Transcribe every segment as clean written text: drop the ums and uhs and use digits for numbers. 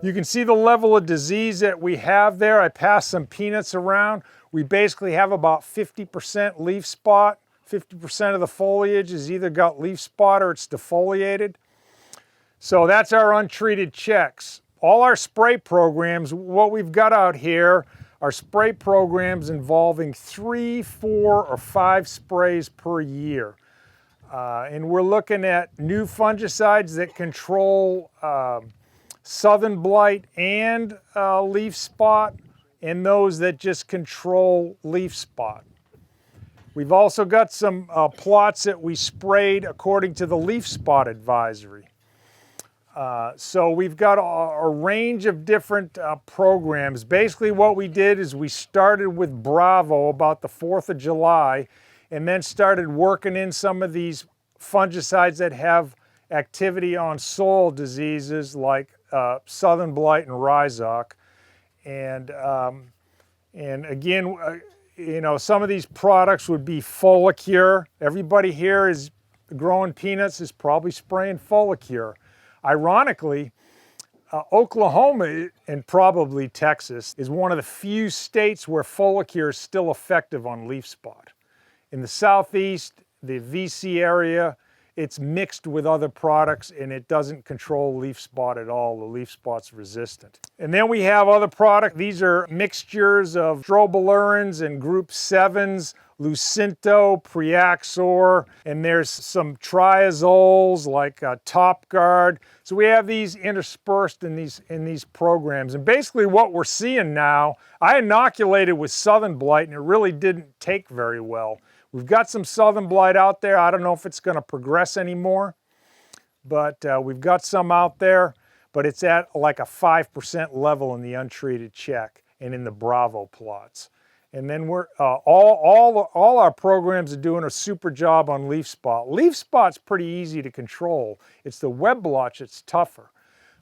You can see the level of disease that we have there. I passed some peanuts around. We basically have about 50% leaf spot. 50% of the foliage has either got leaf spot or it's defoliated. So that's our untreated checks. All our spray programs, what we've got out here are spray programs involving 3, 4, or 5 sprays per year. And we're looking at new fungicides that control southern blight and leaf spot, and those that just control leaf spot. We've also got some plots that we sprayed according to the leaf spot advisory. So we've got a range of different programs. Basically what we did is we started with Bravo about the 4th of July and then started working in some of these fungicides that have activity on soil diseases like southern blight and rhizoc. And again, you know, some of these products would be Foliar. Everybody here is growing peanuts is probably spraying Foliar. Ironically, Oklahoma and probably Texas is one of the few states where Foliar is still effective on leaf spot. In the southeast, the VC area, it's mixed with other products and it doesn't control leaf spot at all. The leaf spot's resistant. And then we have other products. These are mixtures of strobilurins and group 7s, Lucinto, Preaxor, and there's some triazoles like Top Guard. So we have these interspersed in these programs. And basically what we're seeing now, I inoculated with southern blight and it really didn't take very well. We've got some southern blight out there. I don't know if it's going to progress anymore, but we've got some out there, but it's at like a 5% level in the untreated check and in the Bravo plots. And then we're all our programs are doing a super job on leaf spot. Leaf spot's pretty easy to control. It's the web blotch that's tougher.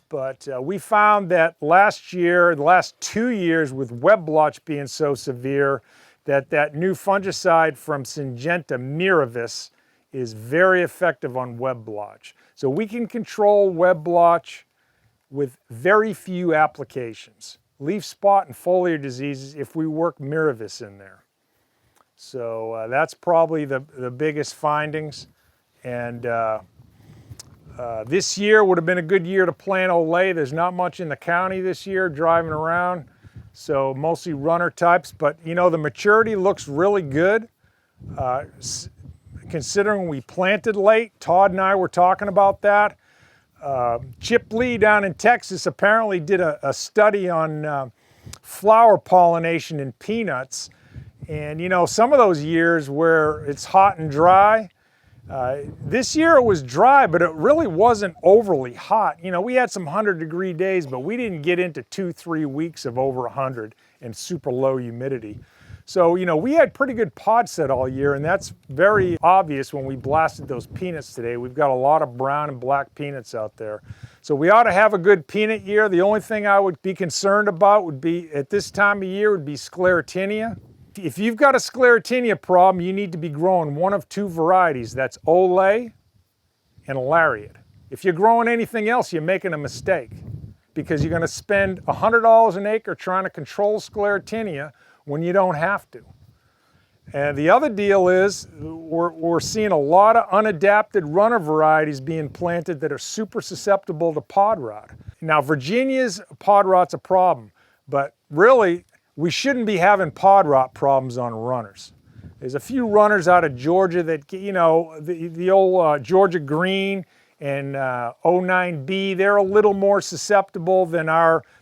But we found that last year, the last 2 years with web blotch being so severe, that new fungicide from Syngenta, Miravis, is very effective on web blotch. So we can control web blotch with very few applications. Leaf spot and foliar diseases if we work Miravis in there. So that's probably the biggest findings. And this year would have been a good year to plant Olay. There's not much in the county this year driving around. So mostly runner types, but you know, the maturity looks really good. Considering we planted late, Todd and I were talking about that. Chip Lee down in Texas apparently did a study on flower pollination in peanuts. And you know, some of those years where it's hot and dry, this year it was dry, but it really wasn't overly hot. You know, we had some 100-degree days, but we didn't get into 2-3 weeks of over 100 and super low humidity. So, you know, we had pretty good pod set all year, and that's very obvious when we blasted those peanuts today. We've got a lot of brown and black peanuts out there. So we ought to have a good peanut year. The only thing I would be concerned about would be, at this time of year, would be Sclerotinia. If you've got a Sclerotinia problem, you need to be growing one of 2 varieties. That's Olay and Lariat. If you're growing anything else, you're making a mistake because you're going to spend $100 an acre trying to control Sclerotinia when you don't have to. And the other deal is we're seeing a lot of unadapted runner varieties being planted that are super susceptible to pod rot. Now, Virginia's pod rot's a problem, but really, we shouldn't be having pod rot problems on runners. There's a few runners out of Georgia that, you know, the old Georgia Green and 09B, they're a little more susceptible than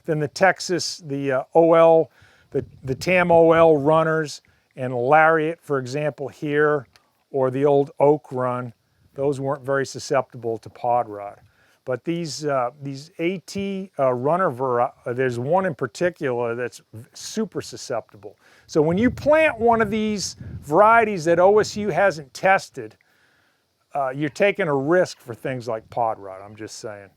the Texas, the OL, the TAM OL runners, and Lariat, for example, here, or the old Oak Run. Those weren't very susceptible to pod rot. But these AT runner, there's one in particular that's super susceptible. So when you plant one of these varieties that OSU hasn't tested, you're taking a risk for things like pod rot, I'm just saying.